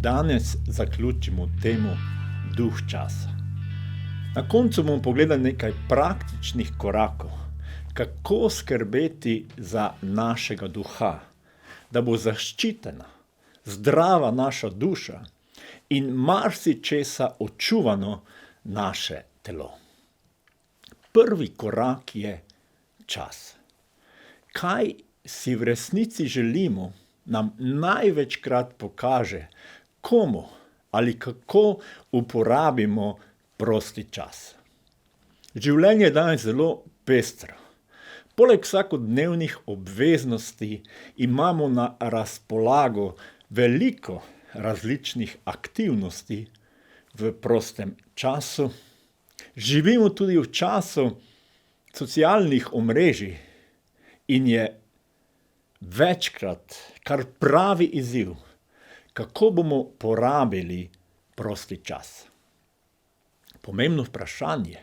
danes zaključimo temo duh časa. Na koncu bomo pogledali nekaj praktičnih korakov, kako skrbeti za našega duha, da bo zaščitena, zdrava naša duša in marsičesa očuvano naše telo. Prvi korak je čas. Kaj si v resnici želimo, nam največkrat pokaže, komu ali kako uporabimo prosti čas. Življenje je danes zelo pestro. Poleg vsakodnevnih obveznosti imamo na razpolago veliko različnih aktivnosti v prostem času. Živimo tudi v času socialnih omrežij in je večkrat kar pravi izziv, kako bomo porabili prosti čas. Pomembno vprašanje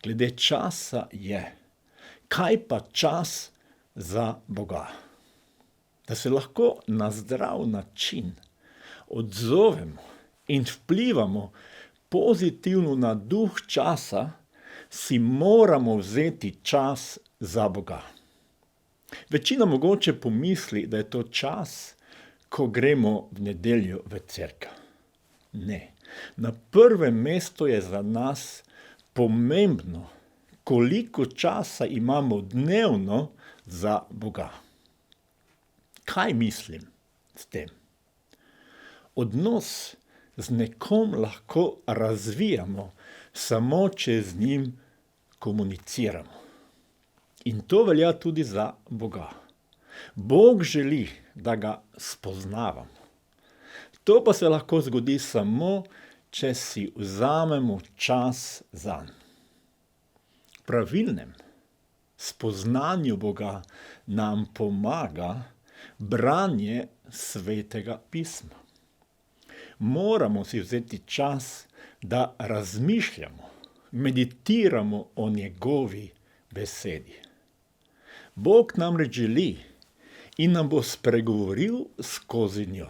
glede časa je, kaj pa čas za Boga? Da se lahko na zdrav način odzovemo in vplivamo pozitivno na duh časa, si moramo vzeti čas za Boga. Večina mogoče pomisli, da je to čas, ko gremo v nedeljo v cerkev. Ne. Na prvem mestu je za nas pomembno, koliko časa imamo dnevno za Boga. Kaj mislim s tem? Odnos z nekom lahko razvijamo samo, če z njim komuniciramo. In to velja tudi za Boga. Bog želi, da ga spoznavamo. To pa se lahko zgodi samo, če si vzamemo čas zanj. V pravilnem spoznanju Boga nam pomaga branje Svetega pisma. Moramo si vzeti čas, da razmišljamo, meditiramo o njegovi besedi. Bog namreč želi in nam bo spregovoril skozi njo.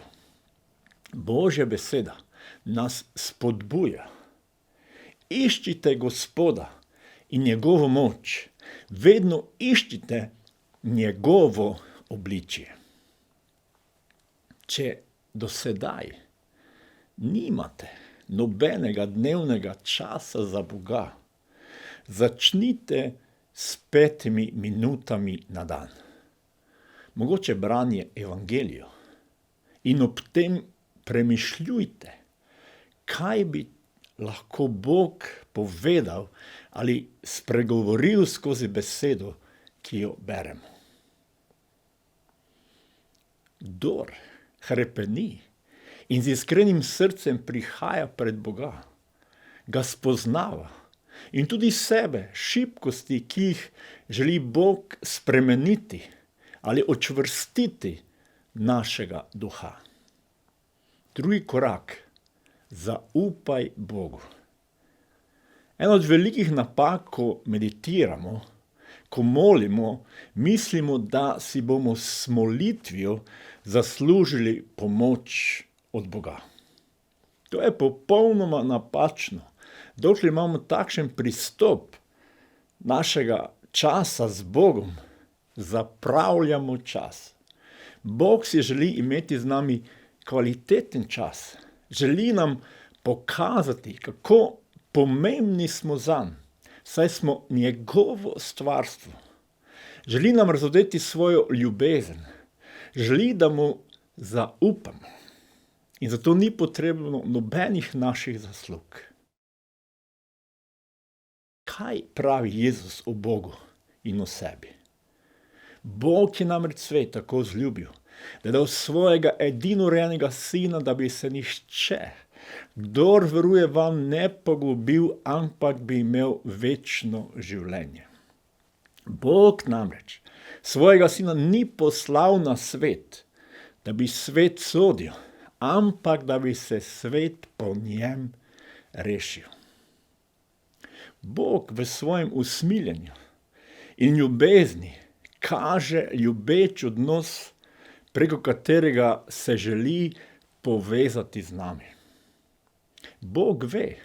Božja beseda nas spodbuja. Iščite Gospoda in njegovo moč. Vedno iščite njegovo obličje. Če do sedaj nimate nobenega dnevnega časa za Boga, začnite s 5 minutami na dan. Mogoče branje Evangelija. In ob tem premišljujte, kaj bi lahko Bog povedal ali spregovoril skozi besedo, ki jo beremo. Kdor hrepeni in z iskrenim srcem prihaja pred Boga, ga spoznava in tudi sebe, šibkosti, ki jih želi Bog spremeniti ali očvrstiti našega duha. Drugi korak. Zaupaj Bogu. Ena od velikih napak, ko meditiramo, ko molimo, mislimo, da si bomo s molitvijo zaslužili pomoč od Boga. To je popolnoma napačno. Dokler imamo takšen pristop našega časa z Bogom, zapravljamo čas. Bog si želi imeti z nami kvaliteten čas. Želi nam pokazati, kako pomembni smo zanj, saj smo njegovo stvarstvo. Želi nam razodeti svojo ljubezen. Želi, da mu zaupamo. In zato ni potrebno nobenih naših zaslug. Kaj pravi Jezus o Bogu in o sebi? Bog je namreč svet tako vzljubil, da je dal svojega edinorojenega sina, da bi se nihče, kdor veruje vanj, ne pogubil, ampak bi imel večno življenje. Bog namreč svojega sina ni poslal na svet, da bi svet sodil, ampak da bi se svet po njem rešil. Bog v svojem usmiljenju in ljubezni kaže ljubeč odnos, preko katerega se želi povezati z nami. Bog ve,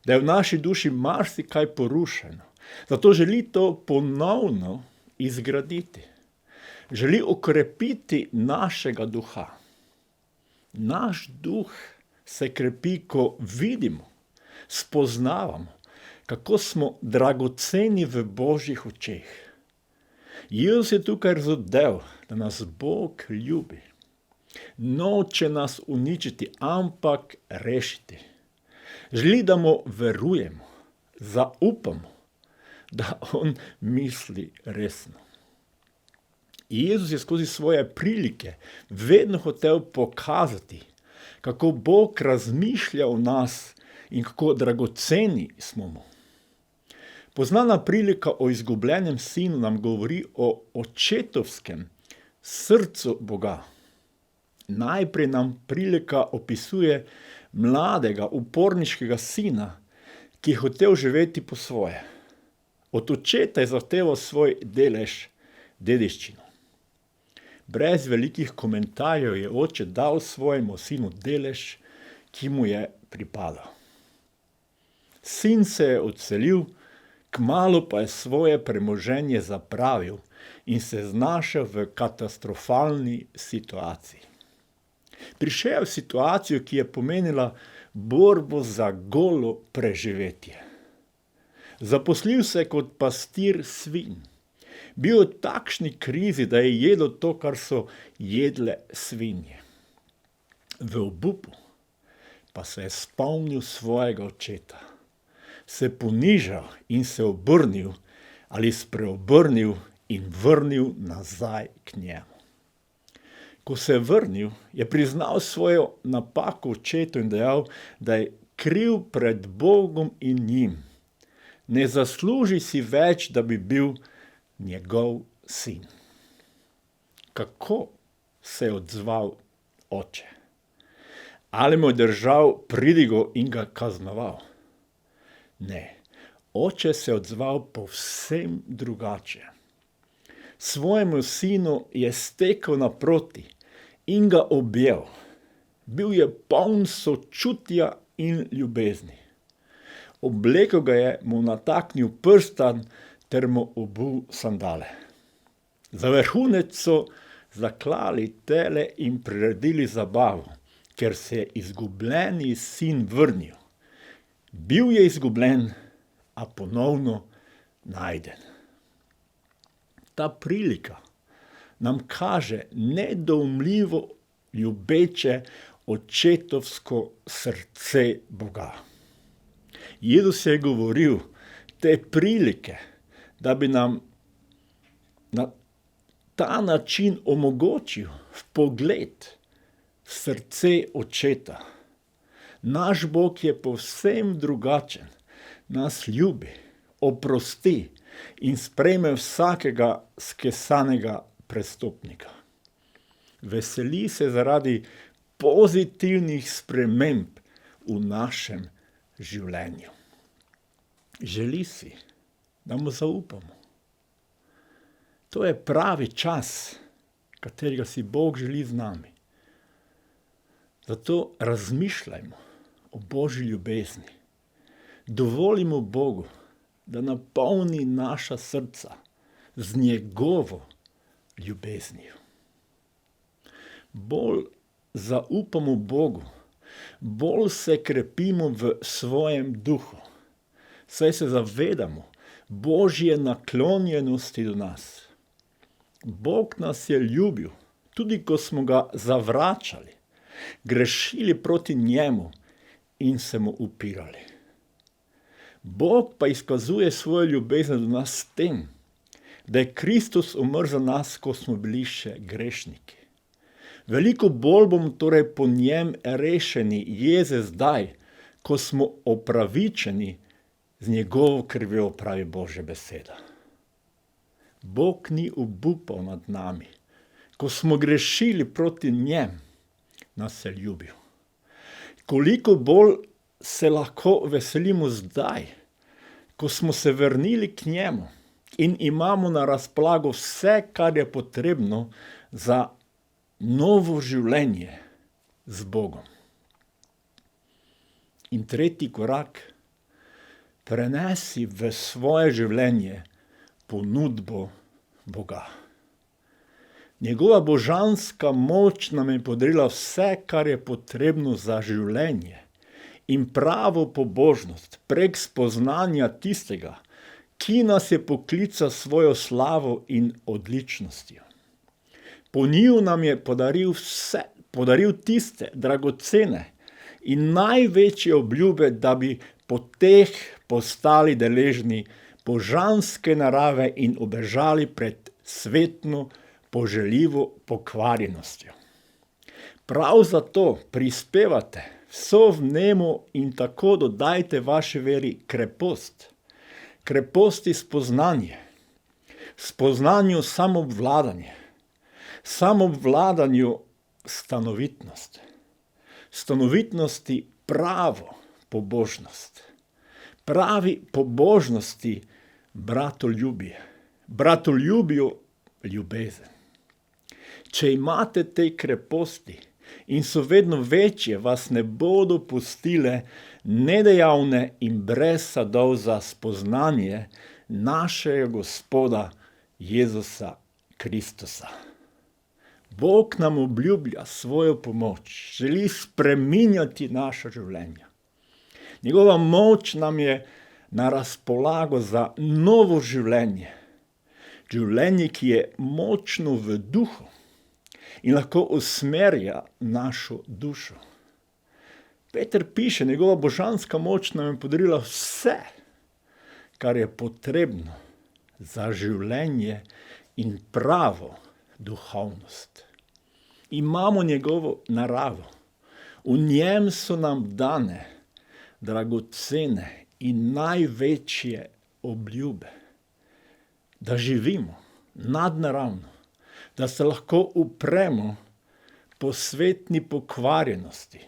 da je v naši duši marsikaj porušeno, zato želi to ponovno izgraditi. Želi okrepiti našega duha. Naš duh se krepi, ko vidimo, spoznavamo, kako smo dragoceni v Božjih očeh. Jezus je tukaj razodel, da nas Bog ljubi. Noče nas uničiti, ampak rešiti. Želi, da mu verujemo, zaupamo, da on misli resno. Jezus je skozi svoje prilike vedno hotel pokazati, kako Bog razmišlja o nas in kako dragoceni smo mu. Poznana prilika o izgubljenem sinu nam govori o očetovskem srcu Boga. Najprej nam prilika opisuje mladega, uporniškega sina, ki je hotel živeti po svoje. Od očeta je zahteval svoj delež, dediščino. Brez velikih komentarjev je oče dal svojemu sinu delež, ki mu je pripadal. Sin se je odselil, kmalu pa je svoje premoženje zapravil in se znašel v katastrofalni situaciji. Prišel je v situacijo, ki je pomenila borbo za golo preživetje. Zaposlil se je kot pastir svinj. Bil je v takšni krizi, da je jedel to, kar so jedle svinje. V obupu pa se je spomnil svojega očeta. Se ponižal in se obrnil ali spreobrnil in vrnil nazaj k njemu. Ko se je vrnil, je priznal svojo napako očetu in dejal, da je kriv pred Bogom in njim. Ne zasluži si več, da bi bil njegov sin. Kako se je odzval oče? Ali mu je držal pridigo in ga kaznoval? Ne, oče se je odzval povsem drugače. Svojemu sinu je stekel naproti in ga objel. Bil je poln sočutja in ljubezni. Oblekel ga je, mu nataknil prstan ter mu obul sandale. Za vrhunec so zaklali tele in priredili zabavo, ker se je izgubljeni sin vrnil. Bil je izgubljen, a ponovno najden. Ta prilika nam kaže nedoumljivo ljubeče očetovsko srce Boga. Jezus je govoril te prilike, da bi nam na ta način omogočil vpogled v srce očeta. Naš Bog je povsem drugačen, nas ljubi, oprosti in sprejme vsakega skesanega prestopnika. Veseli se zaradi pozitivnih sprememb v našem življenju. Želi si, da mu zaupamo. To je pravi čas, katerega si Bog želi z nami. Zato razmišljajmo o Božji ljubezni. Dovolimo Bogu, da napolni naša srca z njegovo ljubeznijo. Bolj zaupamo Bogu, bolj se krepimo v svojem duhu, saj se zavedamo Božje naklonjenosti do nas. Bog nas je ljubil, tudi ko smo ga zavračali, grešili proti njemu in se mu upirali. Bog pa izkazuje svojo ljubezen do nas s tem, da je Kristus umrl za nas, ko smo bili še grešniki. Veliko bolj bomo torej po njem rešeni jeze zdaj, ko smo opravičeni z njegovo krvjo, pravi Božja beseda. Bog ni obupal nad nami. Ko smo grešili proti njem, nas je ljubil. Koliko bolj se lahko veselimo zdaj, ko smo se vrnili k njemu in imamo na razpolago vse, kar je potrebno za novo življenje z Bogom. In tretji korak, prenesi v svoje življenje ponudbo Boga. Njegova božanska moč nam je podarila vse, kar je potrebno za življenje in pravo pobožnost prek spoznanja tistega, ki nas je poklical svojo slavo in odličnostjo. Po njiju nam je podaril tiste dragocene in največje obljube, da bi po teh postali deležni božanske narave in ubežali pred svetno poželjivo pokvarjenostjo. Prav zato prispevate vso vnemo in tako dodajte vaši veri krepost. Kreposti spoznanju samoobvladanje, samoobvladanju stanovitnost, stanovitnosti pravo pobožnost, pravi pobožnosti bratoljubje, bratoljubju ljubezen. Če imate te kreposti in so vedno večje, vas ne bodo pustile nedejavne in brez sadov za spoznanje našega Gospoda Jezusa Kristusa. Bog nam obljublja svojo pomoč, želi spreminjati naša življenja. Njegova moč nam je na razpolago za novo življenje. Življenje, ki je močno v duhu in lahko usmerja našo dušo. Peter piše, njegova božanska moč nam je podarila vse, kar je potrebno za življenje in pravo duhovnost. Imamo njegovo naravo. V njem so nam dane dragocene in največje obljube. Da živimo nadnaravno, da se lahko upremo posvetni pokvarjenosti.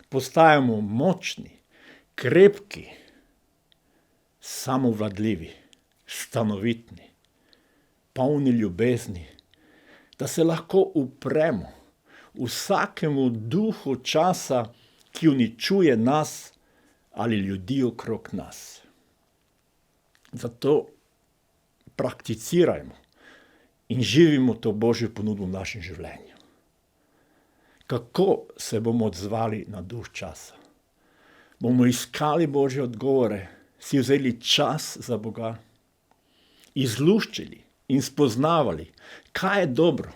Postajamo močni, krepki, samovladljivi, stanovitni, polni ljubezni, da se lahko upremo vsakemu duhu časa, ki uničuje nas ali ljudi okrog nas. Zato prakticirajmo in živimo to Božjo ponudbo v našem življenju. Kako se bomo odzvali na duh časa? Bomo iskali Božje odgovore, si vzeli čas za Boga, izluščili in spoznavali, kaj je dobro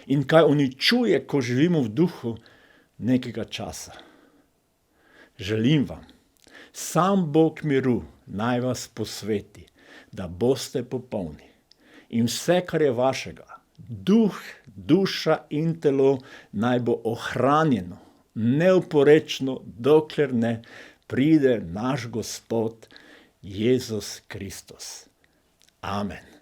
in kaj uničuje, ko živimo v duhu nekega časa. Želim vam, sam Bog miru naj vas posveti, da boste popolni in vse, kar je vašega, duh, duša in telo naj bo ohranjeno, neoporečno, dokler ne pride naš Gospod Jezus Kristus. Amen.